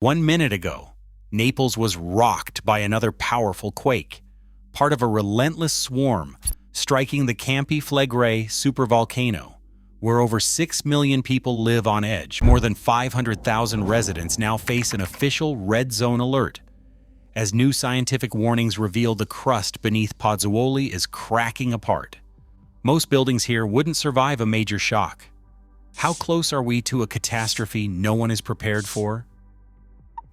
1 minute ago, Naples was rocked by another powerful quake, part of a relentless swarm striking the Campi Flegrei supervolcano, where over 6 million people live on edge. More than 500,000 residents now face an official red zone alert, as new scientific warnings reveal the crust beneath Pozzuoli is cracking apart. Most buildings here wouldn't survive a major shock. How close are we to a catastrophe no one is prepared for?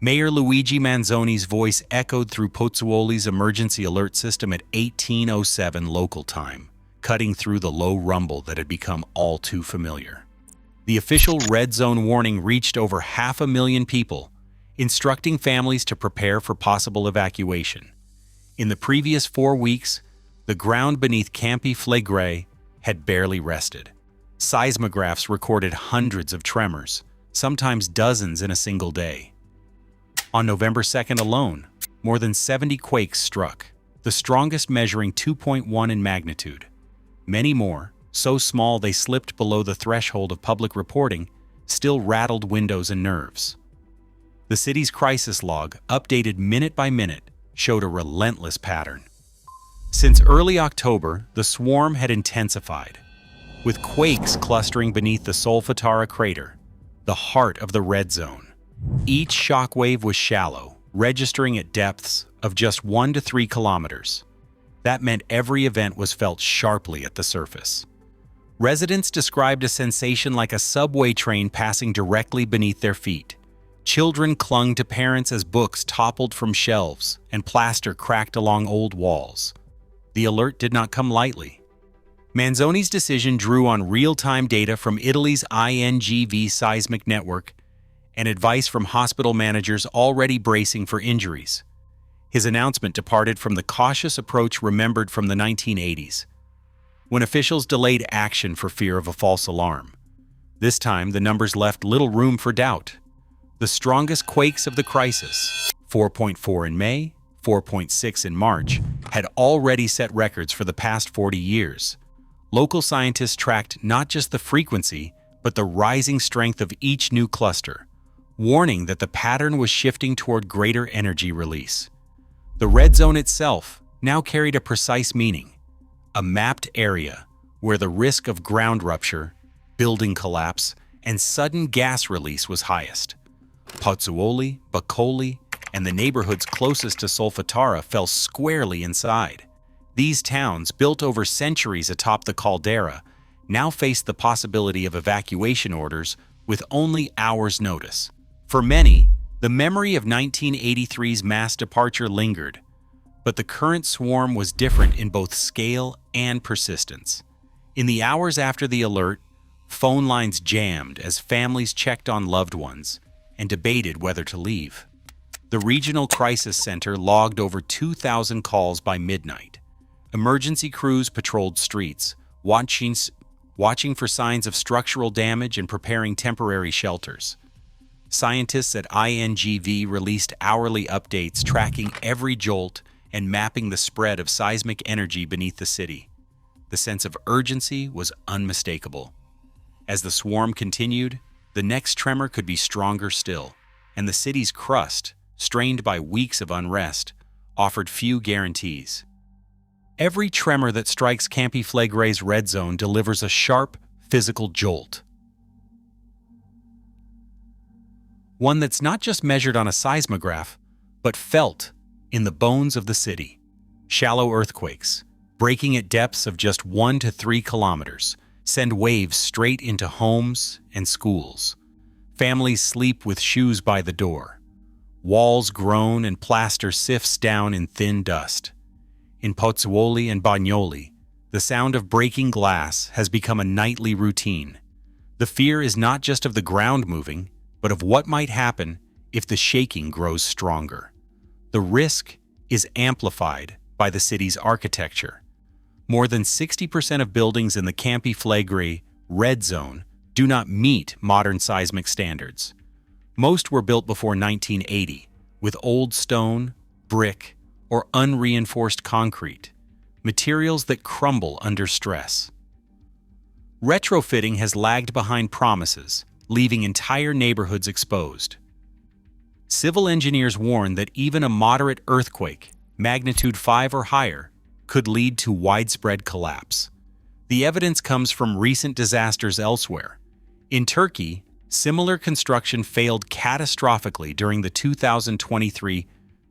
Mayor Luigi Manzoni's voice echoed through Pozzuoli's emergency alert system at 18:07 local time, cutting through the low rumble that had become all too familiar. The official red zone warning reached over 500,000 people, instructing families to prepare for possible evacuation. In the previous 4 weeks, the ground beneath Campi Flegrei had barely rested. Seismographs recorded hundreds of tremors, sometimes dozens in a single day. On November 2nd alone, more than 70 quakes struck, the strongest measuring 2.1 in magnitude. Many more, so small they slipped below the threshold of public reporting, still rattled windows and nerves. The city's crisis log, updated minute by minute, showed a relentless pattern. Since early October, the swarm had intensified, with quakes clustering beneath the Solfatara crater, the heart of the red zone. Each shock wave was shallow, registering at depths of just 1 to 3 kilometers. That meant every event was felt sharply at the surface. Residents described a sensation like a subway train passing directly beneath their feet. Children clung to parents as books toppled from shelves and plaster cracked along old walls. The alert did not come lightly. Manzoni's decision drew on real-time data from Italy's INGV seismic network and advice from hospital managers already bracing for injuries. His announcement departed from the cautious approach remembered from the 1980s, when officials delayed action for fear of a false alarm. This time, the numbers left little room for doubt. The strongest quakes of the crisis, 4.4 in May, 4.6 in March, had already set records for the past 40 years. Local scientists tracked not just the frequency, but the rising strength of each new cluster, warning that the pattern was shifting toward greater energy release. The red zone itself now carried a precise meaning, a mapped area where the risk of ground rupture, building collapse, and sudden gas release was highest. Pozzuoli, Boccoli, and the neighborhoods closest to Solfatara fell squarely inside. These towns, built over centuries atop the caldera, now faced the possibility of evacuation orders with only hours' notice. For many, the memory of 1983's mass departure lingered, but the current swarm was different in both scale and persistence. In the hours after the alert, phone lines jammed as families checked on loved ones and debated whether to leave. The Regional Crisis Center logged over 2,000 calls by midnight. Emergency crews patrolled streets, watching for signs of structural damage and preparing temporary shelters. Scientists at INGV released hourly updates tracking every jolt and mapping the spread of seismic energy beneath the city. The sense of urgency was unmistakable. As the swarm continued, the next tremor could be stronger still, and the city's crust, strained by weeks of unrest, offered few guarantees. Every tremor that strikes Campi Flegrei's red zone delivers a sharp, physical jolt. One that's not just measured on a seismograph, but felt in the bones of the city. Shallow earthquakes, breaking at depths of just 1 to 3 kilometers, send waves straight into homes and schools. Families sleep with shoes by the door. Walls groan and plaster sifts down in thin dust. In Pozzuoli and Bagnoli, the sound of breaking glass has become a nightly routine. The fear is not just of the ground moving, but of what might happen if the shaking grows stronger. The risk is amplified by the city's architecture. More than 60% of buildings in the Campi Flegrei red zone do not meet modern seismic standards. Most were built before 1980, with old stone, brick, or unreinforced concrete, materials that crumble under stress. Retrofitting has lagged behind promises, leaving entire neighborhoods exposed. Civil engineers warn that even a moderate earthquake, magnitude 5 or higher, could lead to widespread collapse. The evidence comes from recent disasters elsewhere. In Turkey, similar construction failed catastrophically during the 2023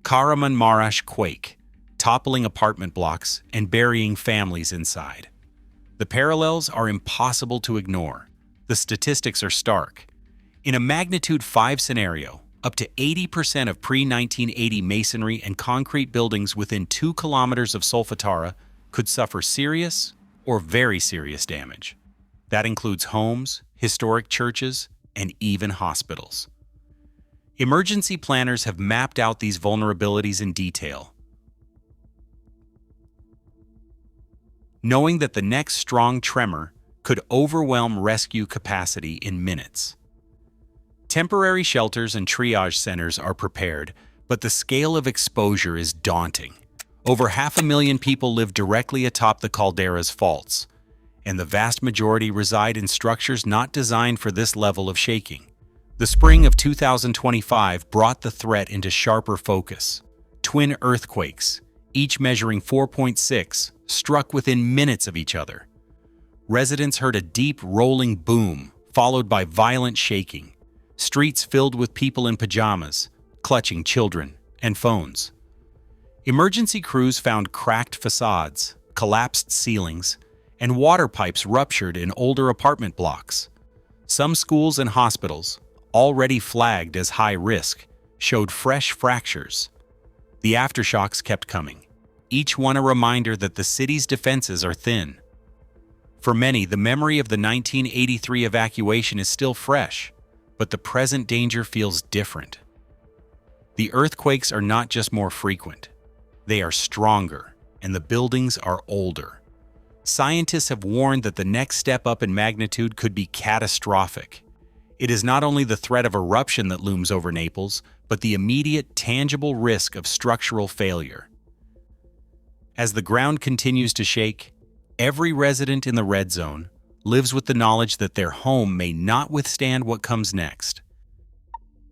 Kahramanmaraş quake, toppling apartment blocks and burying families inside. The parallels are impossible to ignore. The statistics are stark. In a magnitude 5 scenario, up to 80% of pre-1980 masonry and concrete buildings within 2 kilometers of Solfatara could suffer serious or very serious damage. That includes homes, historic churches, and even hospitals. Emergency planners have mapped out these vulnerabilities in detail, knowing that the next strong tremor could overwhelm rescue capacity in minutes. Temporary shelters and triage centers are prepared, but the scale of exposure is daunting. Over 500,000 people live directly atop the caldera's faults, and the vast majority reside in structures not designed for this level of shaking. The spring of 2025 brought the threat into sharper focus. Twin earthquakes, each measuring 4.6, struck within minutes of each other. Residents heard a deep rolling boom, followed by violent shaking. Streets filled with people in pajamas, clutching children and phones. Emergency crews found cracked facades, collapsed ceilings, and water pipes ruptured in older apartment blocks. Some schools and hospitals, already flagged as high risk, showed fresh fractures. The aftershocks kept coming, each one a reminder that the city's defenses are thin. For many, the memory of the 1983 evacuation is still fresh, but the present danger feels different. The earthquakes are not just more frequent, they are stronger, and the buildings are older. Scientists have warned that the next step up in magnitude could be catastrophic. It is not only the threat of eruption that looms over Naples, but the immediate, tangible risk of structural failure. As the ground continues to shake, every resident in the red zone lives with the knowledge that their home may not withstand what comes next.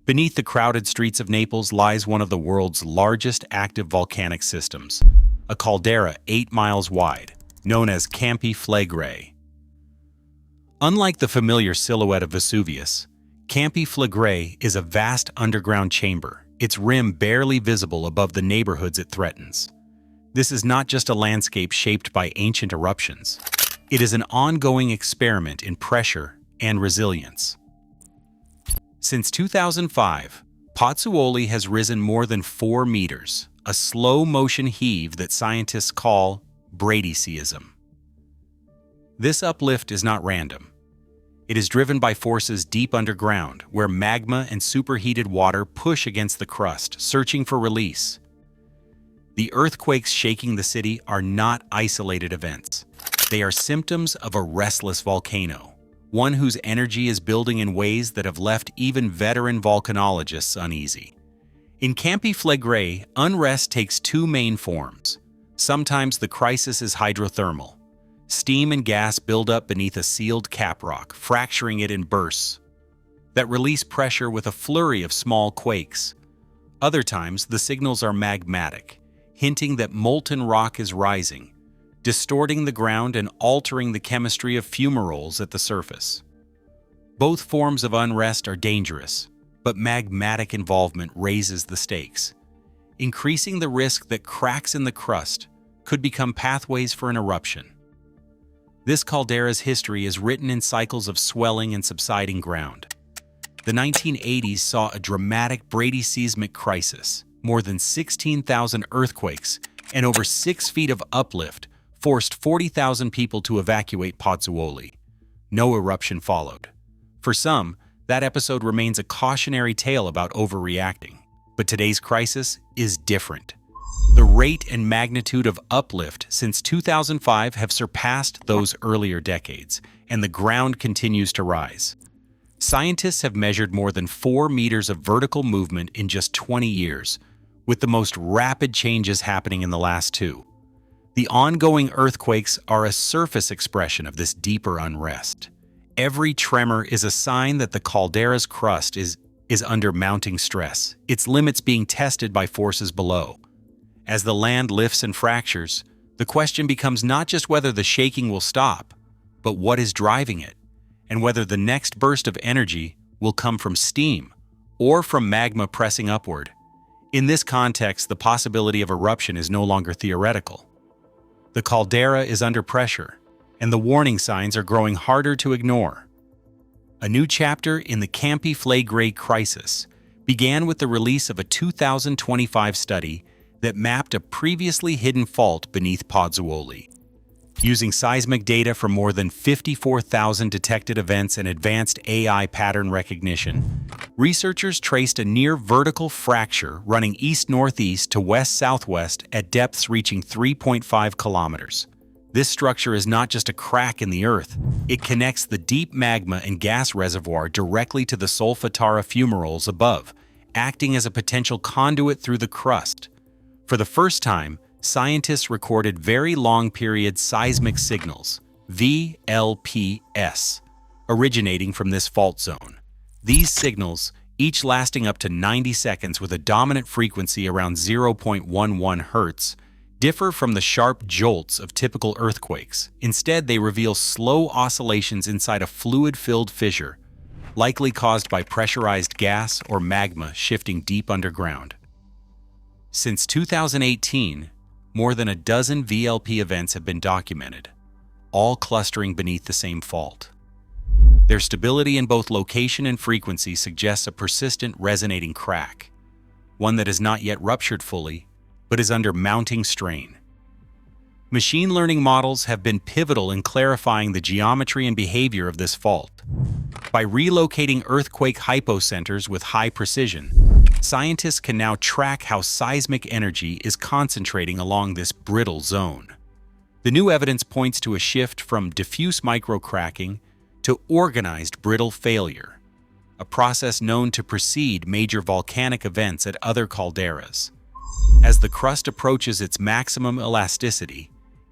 Beneath the crowded streets of Naples lies one of the world's largest active volcanic systems, a caldera 8 miles wide, known as Campi Flegrei. Unlike the familiar silhouette of Vesuvius, Campi Flegrei is a vast underground chamber, its rim barely visible above the neighborhoods it threatens. This is not just a landscape shaped by ancient eruptions. It is an ongoing experiment in pressure and resilience. Since 2005, Pozzuoli has risen more than 4 meters, a slow-motion heave that scientists call bradyseism. This uplift is not random. It is driven by forces deep underground, where magma and superheated water push against the crust, searching for release. The earthquakes shaking the city are not isolated events. They are symptoms of a restless volcano, one whose energy is building in ways that have left even veteran volcanologists uneasy. In Campi Flegrei, unrest takes 2 main forms. Sometimes the crisis is hydrothermal. Steam and gas build up beneath a sealed caprock, fracturing it in bursts that release pressure with a flurry of small quakes. Other times, the signals are magmatic, hinting that molten rock is rising, distorting the ground and altering the chemistry of fumaroles at the surface. Both forms of unrest are dangerous, but magmatic involvement raises the stakes, increasing the risk that cracks in the crust could become pathways for an eruption. This caldera's history is written in cycles of swelling and subsiding ground. The 1980s saw a dramatic bradyseismic crisis. More than 16,000 earthquakes and over 6 feet of uplift forced 40,000 people to evacuate Pozzuoli. No eruption followed. For some, that episode remains a cautionary tale about overreacting. But today's crisis is different. The rate and magnitude of uplift since 2005 have surpassed those earlier decades, and the ground continues to rise. Scientists have measured more than 4 meters of vertical movement in just 20 years, with the most rapid changes happening in the last 2. The ongoing earthquakes are a surface expression of this deeper unrest. Every tremor is a sign that the caldera's crust is is under mounting stress, its limits being tested by forces below. As the land lifts and fractures, the question becomes not just whether the shaking will stop, but what is driving it, and whether the next burst of energy will come from steam or from magma pressing upward. In this context, the possibility of eruption is no longer theoretical. The caldera is under pressure, and the warning signs are growing harder to ignore. A new chapter in the Campi Flegrei crisis began with the release of a 2025 study that mapped a previously hidden fault beneath Pozzuoli. Using seismic data from more than 54,000 detected events and advanced AI pattern recognition, researchers traced a near-vertical fracture running east-northeast to west-southwest at depths reaching 3.5 kilometers. This structure is not just a crack in the earth, it connects the deep magma and gas reservoir directly to the solfatara fumaroles above, acting as a potential conduit through the crust. For the first time, scientists recorded very long-period seismic signals, VLPS, originating from this fault zone. These signals, each lasting up to 90 seconds with a dominant frequency around 0.11 Hz, differ from the sharp jolts of typical earthquakes. Instead, they reveal slow oscillations inside a fluid-filled fissure, likely caused by pressurized gas or magma shifting deep underground. Since 2018, more than a dozen VLP events have been documented, all clustering beneath the same fault. Their stability in both location and frequency suggests a persistent resonating crack, one that has not yet ruptured fully, but is under mounting strain. Machine learning models have been pivotal in clarifying the geometry and behavior of this fault. By relocating earthquake hypocenters with high precision, scientists can now track how seismic energy is concentrating along this brittle zone. The new evidence points to a shift from diffuse microcracking to organized brittle failure, a process known to precede major volcanic events at other calderas. As the crust approaches its maximum elasticity,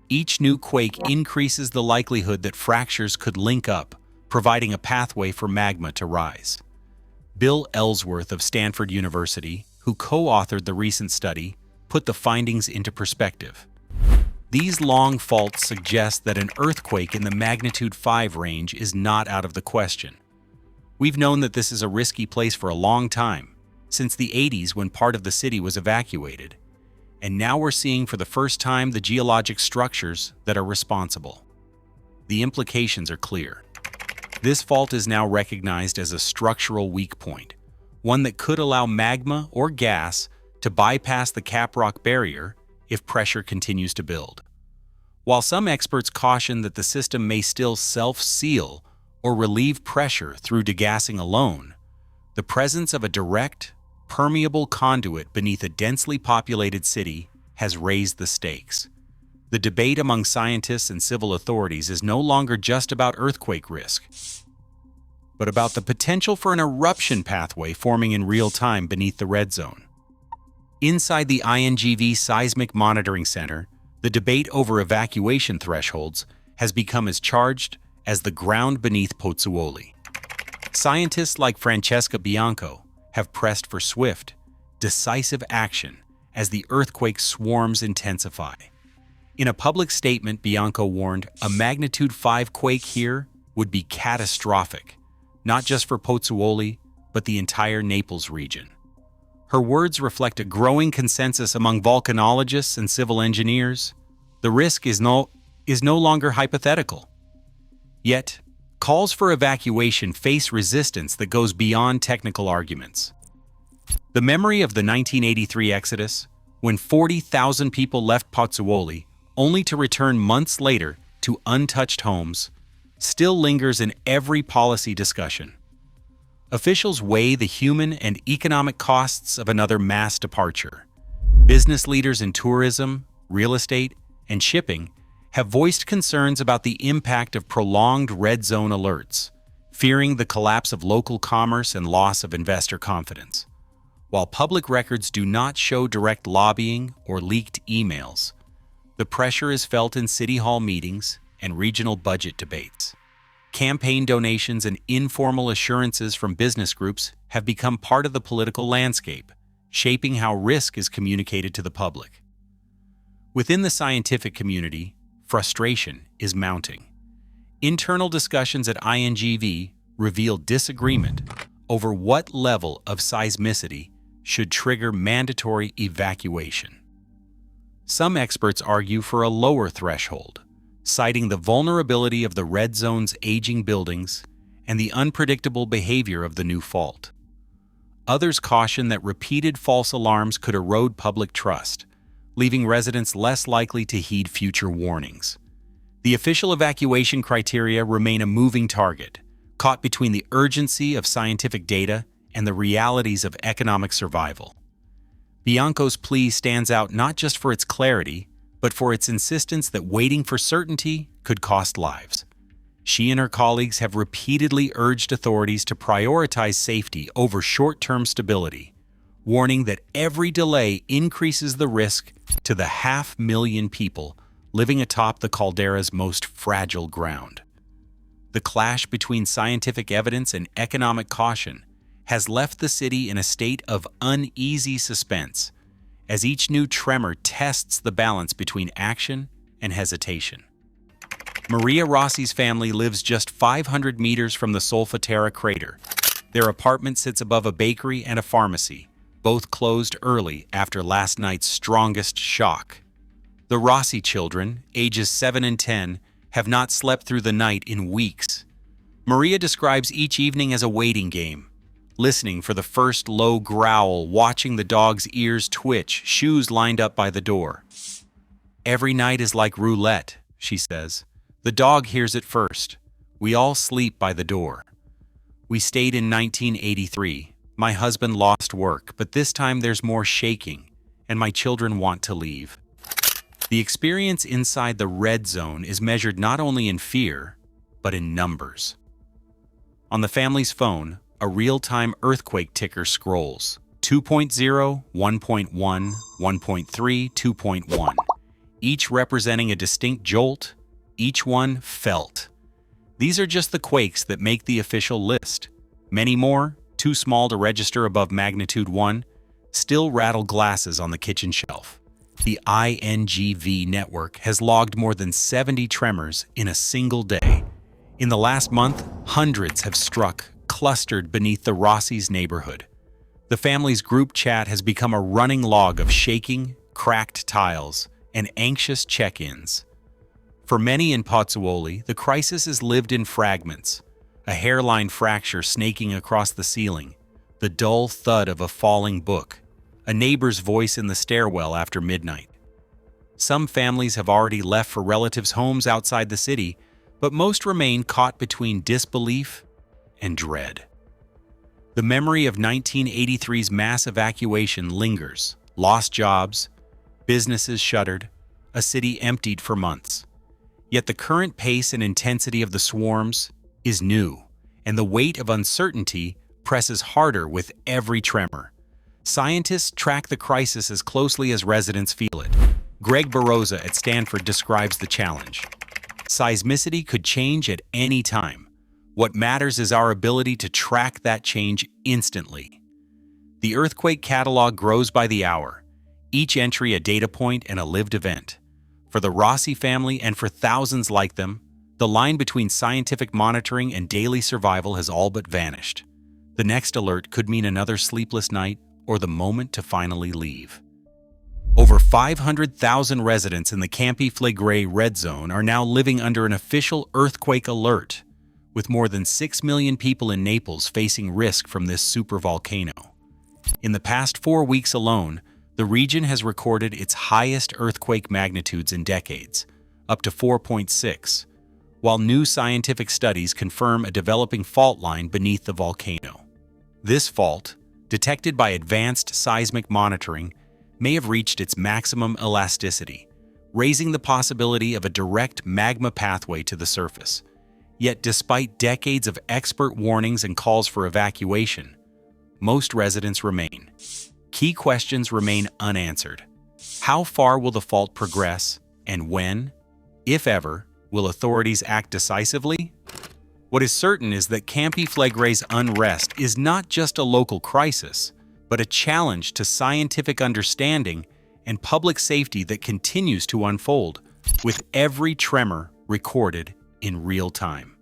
each new quake increases the likelihood that fractures could link up, providing a pathway for magma to rise. Bill Ellsworth of Stanford University, who co-authored the recent study, put the findings into perspective. These long faults suggest that an earthquake in the magnitude 5 range is not out of the question. We've known that this is a risky place for a long time, since the 80s when part of the city was evacuated, and now we're seeing for the first time the geologic structures that are responsible. The implications are clear. This fault is now recognized as a structural weak point, one that could allow magma or gas to bypass the caprock barrier if pressure continues to build. While some experts caution that the system may still self-seal or relieve pressure through degassing alone, the presence of a direct, permeable conduit beneath a densely populated city has raised the stakes. The debate among scientists and civil authorities is no longer just about earthquake risk, but about the potential for an eruption pathway forming in real time beneath the red zone. Inside the INGV Seismic Monitoring Center, the debate over evacuation thresholds has become as charged as the ground beneath Pozzuoli. Scientists like Francesca Bianco have pressed for swift, decisive action as the earthquake swarms intensify. In a public statement, Bianco warned a magnitude 5 quake here would be catastrophic, not just for Pozzuoli, but the entire Naples region. Her words reflect a growing consensus among volcanologists and civil engineers. The risk is no longer hypothetical. Yet, calls for evacuation face resistance that goes beyond technical arguments. The memory of the 1983 exodus, when 40,000 people left Pozzuoli, only to return months later to untouched homes, still lingers in every policy discussion. Officials weigh the human and economic costs of another mass departure. Business leaders in tourism, real estate, and shipping have voiced concerns about the impact of prolonged red zone alerts, fearing the collapse of local commerce and loss of investor confidence. While public records do not show direct lobbying or leaked emails, the pressure is felt in city hall meetings and regional budget debates. Campaign donations and informal assurances from business groups have become part of the political landscape, shaping how risk is communicated to the public. Within the scientific community, frustration is mounting. Internal discussions at INGV reveal disagreement over what level of seismicity should trigger mandatory evacuation. Some experts argue for a lower threshold, citing the vulnerability of the red zone's aging buildings and the unpredictable behavior of the new fault. Others caution that repeated false alarms could erode public trust, leaving residents less likely to heed future warnings. The official evacuation criteria remain a moving target, caught between the urgency of scientific data and the realities of economic survival. Bianco's plea stands out not just for its clarity, but for its insistence that waiting for certainty could cost lives. She and her colleagues have repeatedly urged authorities to prioritize safety over short-term stability, warning that every delay increases the risk to the 500,000 people living atop the caldera's most fragile ground. The clash between scientific evidence and economic caution has left the city in a state of uneasy suspense, as each new tremor tests the balance between action and hesitation. Maria Rossi's family lives just 500 meters from the Solfatara crater. Their apartment sits above a bakery and a pharmacy, both closed early after last night's strongest shock. The Rossi children, ages 7 and 10, have not slept through the night in weeks. Maria describes each evening as a waiting game, listening for the first low growl, watching the dog's ears twitch, shoes lined up by the door. "Every night is like roulette," she says. "The dog hears it first. We all sleep by the door. We stayed in 1983. My husband lost work, but this time there's more shaking, and my children want to leave." The experience inside the red zone is measured not only in fear, but in numbers. On the family's phone, a real-time earthquake ticker scrolls. 2.0, 1.1, 1.3, 2.1. Each representing a distinct jolt, each one felt. These are just the quakes that make the official list. Many more, too small to register above magnitude 1, still rattle glasses on the kitchen shelf. The INGV network has logged more than 70 tremors in a single day. In the last month, hundreds have struck, clustered beneath the Rossi's neighborhood. The family's group chat has become a running log of shaking, cracked tiles, and anxious check-ins. For many in Pozzuoli, the crisis is lived in fragments, a hairline fracture snaking across the ceiling, the dull thud of a falling book, a neighbor's voice in the stairwell after midnight. Some families have already left for relatives' homes outside the city, but most remain caught between disbelief and dread. The memory of 1983's mass evacuation lingers. Lost jobs, businesses shuttered, a city emptied for months. Yet the current pace and intensity of the swarms is new, and the weight of uncertainty presses harder with every tremor. Scientists track the crisis as closely as residents feel it. Greg Barroza at Stanford describes the challenge. Seismicity could change at any time. What matters is our ability to track that change instantly. The earthquake catalog grows by the hour, each entry a data point and a lived event. For the Rossi family and for thousands like them, the line between scientific monitoring and daily survival has all but vanished. The next alert could mean another sleepless night or the moment to finally leave. Over 500,000 residents in the Campi Flegrei red zone are now living under an official earthquake alert, with more than 6 million people in Naples facing risk from this supervolcano. In the past 4 weeks alone, the region has recorded its highest earthquake magnitudes in decades, up to 4.6, while new scientific studies confirm a developing fault line beneath the volcano. This fault, detected by advanced seismic monitoring, may have reached its maximum elasticity, raising the possibility of a direct magma pathway to the surface. Yet despite decades of expert warnings and calls for evacuation, most residents remain. Key questions remain unanswered. How far will the fault progress, and when, if ever, will authorities act decisively? What is certain is that Campi Flegrei's unrest is not just a local crisis, but a challenge to scientific understanding and public safety that continues to unfold, with every tremor recorded in real time.